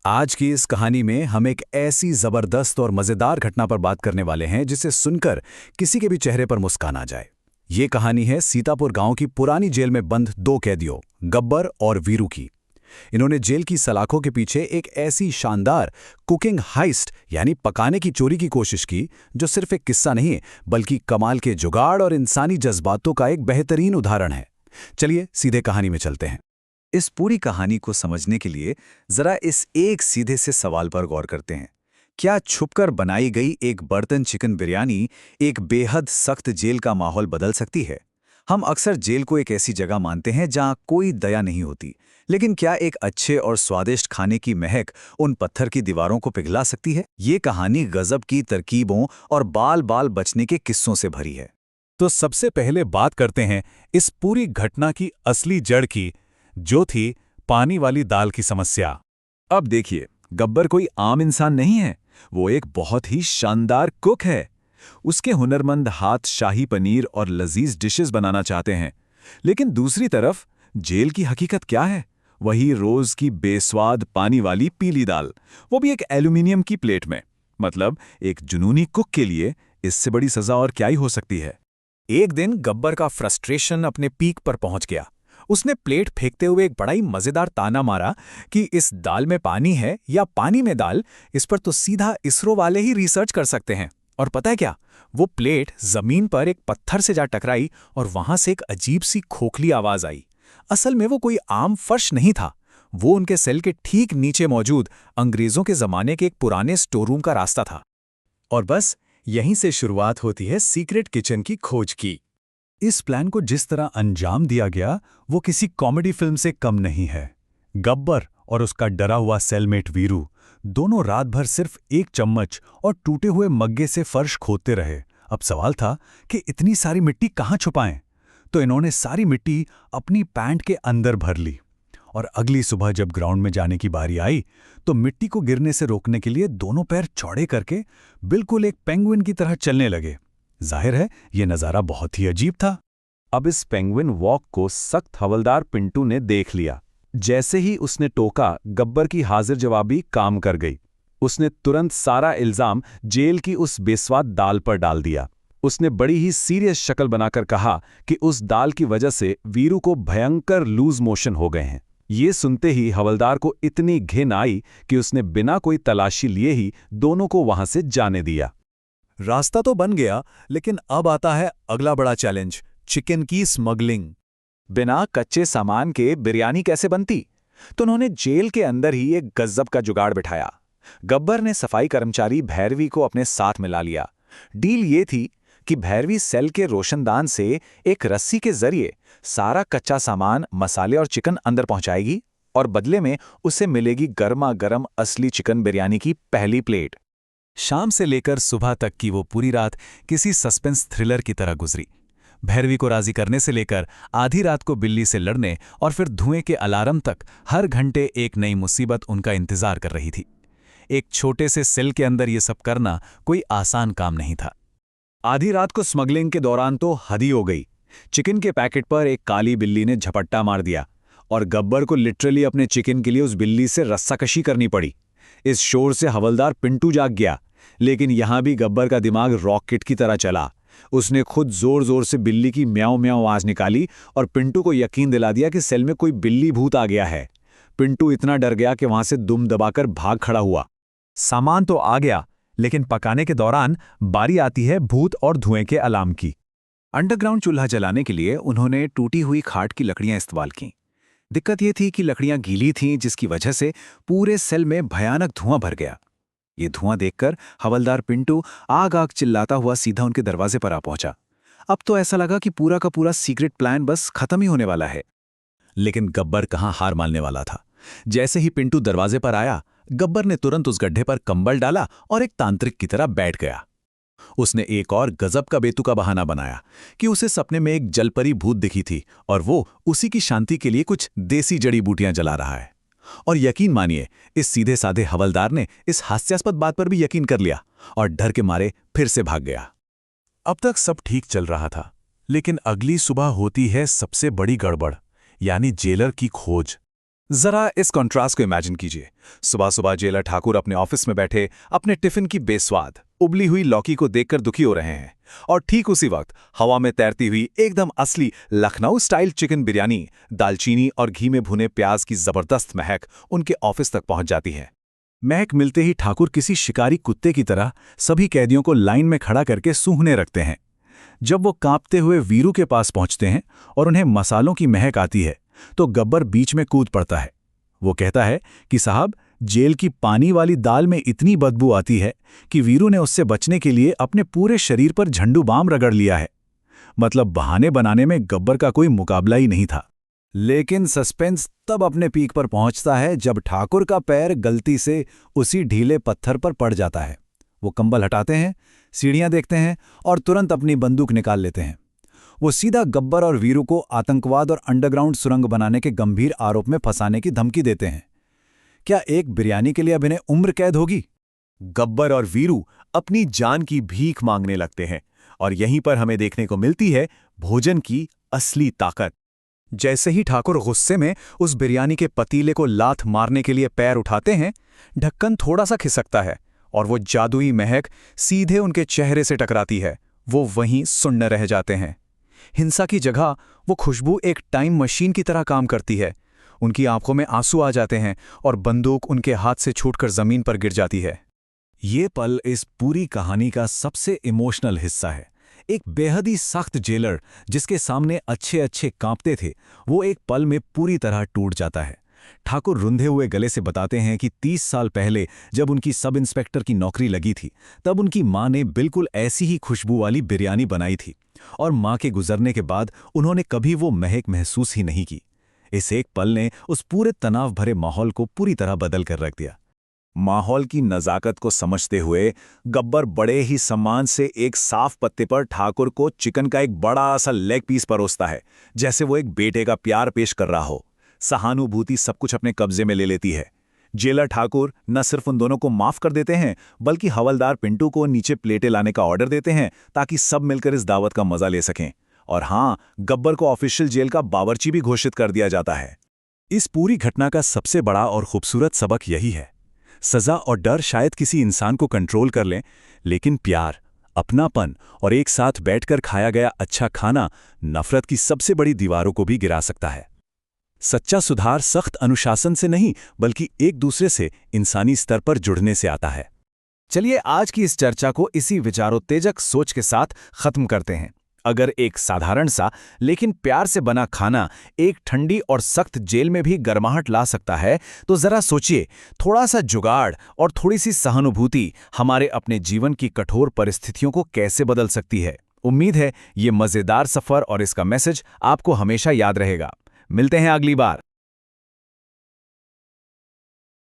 आज की इस कहानी में हम एक ऐसी जबरदस्त और मजेदार घटना पर बात करने वाले हैं जिसे सुनकर किसी के भी चेहरे पर मुस्कान आ जाए। ये कहानी है सीतापुर गांव की पुरानी जेल में बंद दो कैदियों गब्बर और वीरू की। इन्होंने जेल की सलाखों के पीछे एक ऐसी शानदार कुकिंग हाइस्ट यानी पकाने की चोरी की कोशिश की जो सिर्फ एक किस्सा नहीं है बल्कि कमाल के जुगाड़ और इंसानी जज्बातों का एक बेहतरीन उदाहरण है। चलिए सीधे कहानी में चलते हैं। इस पूरी कहानी को समझने के लिए जरा इस एक सीधे से सवाल पर गौर करते हैं। क्या छुपकर बनाई गई एक बर्तन चिकन बिरयानी एक बेहद सख्त जेल का माहौल बदल सकती है? हम अक्सर जेल को एक ऐसी जगह मानते हैं जहां कोई दया नहीं होती, लेकिन क्या एक अच्छे और स्वादिष्ट खाने की महक उन पत्थर की दीवारों को पिघला सकती है? ये कहानी गजब की तरकीबों और बाल बाल बचने के किस्सों से भरी है। तो सबसे पहले बात करते हैं इस पूरी घटना की असली जड़ की, जो थी पानी वाली दाल की समस्या। अब देखिए, गब्बर कोई आम इंसान नहीं है, वो एक बहुत ही शानदार कुक है। उसके हुनरमंद हाथ शाही पनीर और लजीज डिशेस बनाना चाहते हैं, लेकिन दूसरी तरफ जेल की हकीकत क्या है? वही रोज की बेस्वाद पानी वाली पीली दाल, वो भी एक एल्यूमिनियम की प्लेट में। मतलब एक जुनूनी कुक के लिए इससे बड़ी सजा और क्या ही हो सकती है। एक दिन गब्बर का फ्रस्ट्रेशन अपने पीक पर पहुंच गया। उसने प्लेट फेंकते हुए एक बड़ा ही मजेदार ताना मारा कि इस दाल में पानी है या पानी में दाल, इस पर तो सीधा इसरो वाले ही रिसर्च कर सकते हैं। और पता है क्या, वो प्लेट जमीन पर एक पत्थर से जा टकराई और वहां से एक अजीब सी खोखली आवाज आई। असल में वो कोई आम फर्श नहीं था, वो उनके सेल के ठीक नीचे मौजूद अंग्रेजों के जमाने के एक पुराने स्टोर रूम का रास्ता था। और बस यहीं से शुरुआत होती है सीक्रेट किचन की खोज की। इस प्लान को जिस तरह अंजाम दिया गया वो किसी कॉमेडी फिल्म से कम नहीं है। गब्बर और उसका डरा हुआ सेलमेट वीरू दोनों रात भर सिर्फ एक चम्मच और टूटे हुए मग्गे से फर्श खोदते रहे। अब सवाल था कि इतनी सारी मिट्टी कहाँ छुपाएं? तो इन्होंने सारी मिट्टी अपनी पैंट के अंदर भर ली और अगली सुबह जब ग्राउंड में जाने की बारी आई तो मिट्टी को गिरने से रोकने के लिए दोनों पैर चौड़े करके बिल्कुल एक पेंगुइन की तरह चलने लगे। जाहिर है ये नज़ारा बहुत ही अजीब था। अब इस पेंगुइन वॉक को सख्त हवलदार पिंटू ने देख लिया। जैसे ही उसने टोका, गब्बर की हाजिर जवाबी काम कर गई। उसने तुरंत सारा इल्जाम जेल की उस बेस्वाद दाल पर डाल दिया। उसने बड़ी ही सीरियस शक्ल बनाकर कहा कि उस दाल की वजह से वीरू को भयंकर लूज मोशन हो गए हैं। ये सुनते ही हवलदार को इतनी घिन आई कि उसने बिना कोई तलाशी लिए ही दोनों को वहां से जाने दिया। रास्ता तो बन गया, लेकिन अब आता है अगला बड़ा चैलेंज, चिकन की स्मगलिंग। बिना कच्चे सामान के बिरयानी कैसे बनती? तो उन्होंने जेल के अंदर ही एक गजब का जुगाड़ बिठाया। गब्बर ने सफाई कर्मचारी भैरवी को अपने साथ मिला लिया। डील ये थी कि भैरवी सेल के रोशनदान से एक रस्सी के जरिए सारा कच्चा सामान, मसाले और चिकन अंदर पहुंचाएगी और बदले में उसे मिलेगी गर्मा गर्म असली चिकन बिरयानी की पहली प्लेट। शाम से लेकर सुबह तक की वो पूरी रात किसी सस्पेंस थ्रिलर की तरह गुजरी। भैरवी को राजी करने से लेकर आधी रात को बिल्ली से लड़ने और फिर धुएं के अलार्म तक हर घंटे एक नई मुसीबत उनका इंतजार कर रही थी। एक छोटे से सेल के अंदर ये सब करना कोई आसान काम नहीं था। आधी रात को स्मगलिंग के दौरान तो हद ही हो गई। चिकन के पैकेट पर एक काली बिल्ली ने झपट्टा मार दिया और गब्बर को लिटरली अपने चिकन के लिए उस बिल्ली से रस्साकशी करनी पड़ी। इस शोर से हवलदार पिंटू जाग गया, लेकिन यहां भी गब्बर का दिमाग रॉकेट की तरह चला। उसने खुद जोर जोर से बिल्ली की म्याऊं म्याऊं आवाज निकाली और पिंटू को यकीन दिला दिया कि सेल में कोई बिल्ली भूत आ गया है। पिंटू इतना डर गया कि वहां से दुम दबाकर भाग खड़ा हुआ। सामान तो आ गया, लेकिन पकाने के दौरान बारी आती है भूत और धुएं के अलार्म की। अंडरग्राउंड चूल्हा जलाने के लिए उन्होंने टूटी हुई खाट की लकड़ियां इस्तेमाल की। दिक्कत यह थी कि लकड़ियां गीली थीं, जिसकी वजह से पूरे सेल में भयानक धुआं भर गया। ये धुआं देखकर हवलदार पिंटू आग आग चिल्लाता हुआ सीधा उनके दरवाजे पर आ पहुंचा। अब तो ऐसा लगा कि पूरा का पूरा सीक्रेट प्लान बस खत्म ही होने वाला है। लेकिन गब्बर कहां हार मानने वाला था। जैसे ही पिंटू दरवाजे पर आया, गब्बर ने तुरंत उस गड्ढे पर कंबल डाला और एक तांत्रिक की तरह बैठ गया। उसने एक और गजब का बेतुका बहाना बनाया कि उसे सपने में एक जलपरी भूत दिखी थी और वो उसी की शांति के लिए कुछ देसी जड़ी बूटियां जला रहा है। और यकीन मानिए, इस सीधे साधे हवलदार ने इस हास्यास्पद बात पर भी यकीन कर लिया और डर के मारे फिर से भाग गया। अब तक सब ठीक चल रहा था, लेकिन अगली सुबह होती है सबसे बड़ी गड़बड़, यानी जेलर की खोज। जरा इस कॉन्ट्रास्ट को इमेजिन कीजिए। सुबह सुबह जेलर ठाकुर अपने ऑफिस में बैठे अपने टिफिन की बेस्वाद उबली हुई लौकी को देखकर दुखी हो रहे हैं, और ठीक उसी वक्त हवा में तैरती हुई एकदम असली लखनऊ स्टाइल चिकन बिरयानी, दालचीनी और घी में भुने प्याज की जबरदस्त महक उनके ऑफिस तक पहुंच जाती है। महक मिलते ही ठाकुर किसी शिकारी कुत्ते की तरह सभी कैदियों को लाइन में खड़ा करके सूंघने रखते हैं। जब वो कांपते हुए वीरू के पास पहुंचते हैं और उन्हें मसालों की महक आती है, तो गब्बर बीच में कूद पड़ता है। वो कहता है कि साहब, जेल की पानी वाली दाल में इतनी बदबू आती है कि वीरू ने उससे बचने के लिए अपने पूरे शरीर पर झंडू बाम रगड़ लिया है। मतलब बहाने बनाने में गब्बर का कोई मुकाबला ही नहीं था। लेकिन सस्पेंस तब अपने पीक पर पहुंचता है जब ठाकुर का पैर गलती से उसी ढीले पत्थर पर पड़ जाता है। वो कंबल हटाते हैं, सीढ़ियां देखते हैं और तुरंत अपनी बंदूक निकाल लेते हैं। वो सीधा गब्बर और वीरू को आतंकवाद और अंडरग्राउंड सुरंग बनाने के गंभीर आरोप में फंसाने की धमकी देते हैं। क्या एक बिरयानी के लिए अब इन्हें उम्र कैद होगी? गब्बर और वीरू अपनी जान की भीख मांगने लगते हैं, और यहीं पर हमें देखने को मिलती है भोजन की असली ताकत। जैसे ही ठाकुर गुस्से में उस बिरयानी के पतीले को लात मारने के लिए पैर उठाते हैं, ढक्कन थोड़ा सा खिसकता है और वो जादुई महक सीधे उनके चेहरे से टकराती है। वो वहीं सुन्न रह जाते हैं। हिंसा की जगह वो खुशबू एक टाइम मशीन की तरह काम करती है। उनकी आंखों में आंसू आ जाते हैं और बंदूक उनके हाथ से छूटकर जमीन पर गिर जाती है। ये पल इस पूरी कहानी का सबसे इमोशनल हिस्सा है। एक बेहद ही सख्त जेलर जिसके सामने अच्छे अच्छे कांपते थे, वो एक पल में पूरी तरह टूट जाता है। ठाकुर रुंधे हुए गले से बताते हैं कि 30 साल पहले जब उनकी सब इंस्पेक्टर की नौकरी लगी थी, तब उनकी मां ने बिल्कुल ऐसी ही खुशबू वाली बिरयानी बनाई थी, और मां के गुजरने के बाद उन्होंने कभी वो महक महसूस ही नहीं की। इस एक पल ने उस पूरे तनाव भरे माहौल को पूरी तरह बदल कर रख दिया। माहौल की नज़ाकत को समझते हुए गब्बर बड़े ही सम्मान से एक साफ पत्ते पर ठाकुर को चिकन का एक बड़ा सा लेग पीस परोसता है, जैसे वो एक बेटे का प्यार पेश कर रहा हो। सहानुभूति सब कुछ अपने कब्जे में ले लेती है। जेलर ठाकुर न सिर्फ उन दोनों को माफ कर देते हैं, बल्कि हवलदार पिंटू को नीचे प्लेटें लाने का ऑर्डर देते हैं ताकि सब मिलकर इस दावत का मजा ले सकें। और हाँ, गब्बर को ऑफिशियल जेल का बावर्ची भी घोषित कर दिया जाता है। इस पूरी घटना का सबसे बड़ा और खूबसूरत सबक यही है, सजा और डर शायद किसी इंसान को कंट्रोल कर लें, लेकिन प्यार, अपनापन और एक साथ बैठकर खाया गया अच्छा खाना नफरत की सबसे बड़ी दीवारों को भी गिरा सकता है। सच्चा सुधार सख्त अनुशासन से नहीं, बल्कि एक दूसरे से इंसानी स्तर पर जुड़ने से आता है। चलिए आज की इस चर्चा को इसी विचारोत्तेजक सोच के साथ खत्म करते हैं। अगर एक साधारण सा लेकिन प्यार से बना खाना एक ठंडी और सख्त जेल में भी गर्माहट ला सकता है, तो जरा सोचिए, थोड़ा सा जुगाड़ और थोड़ी सी सहानुभूति हमारे अपने जीवन की कठोर परिस्थितियों को कैसे बदल सकती है। उम्मीद है ये मजेदार सफर और इसका मैसेज आपको हमेशा याद रहेगा। मिलते हैं अगली बार।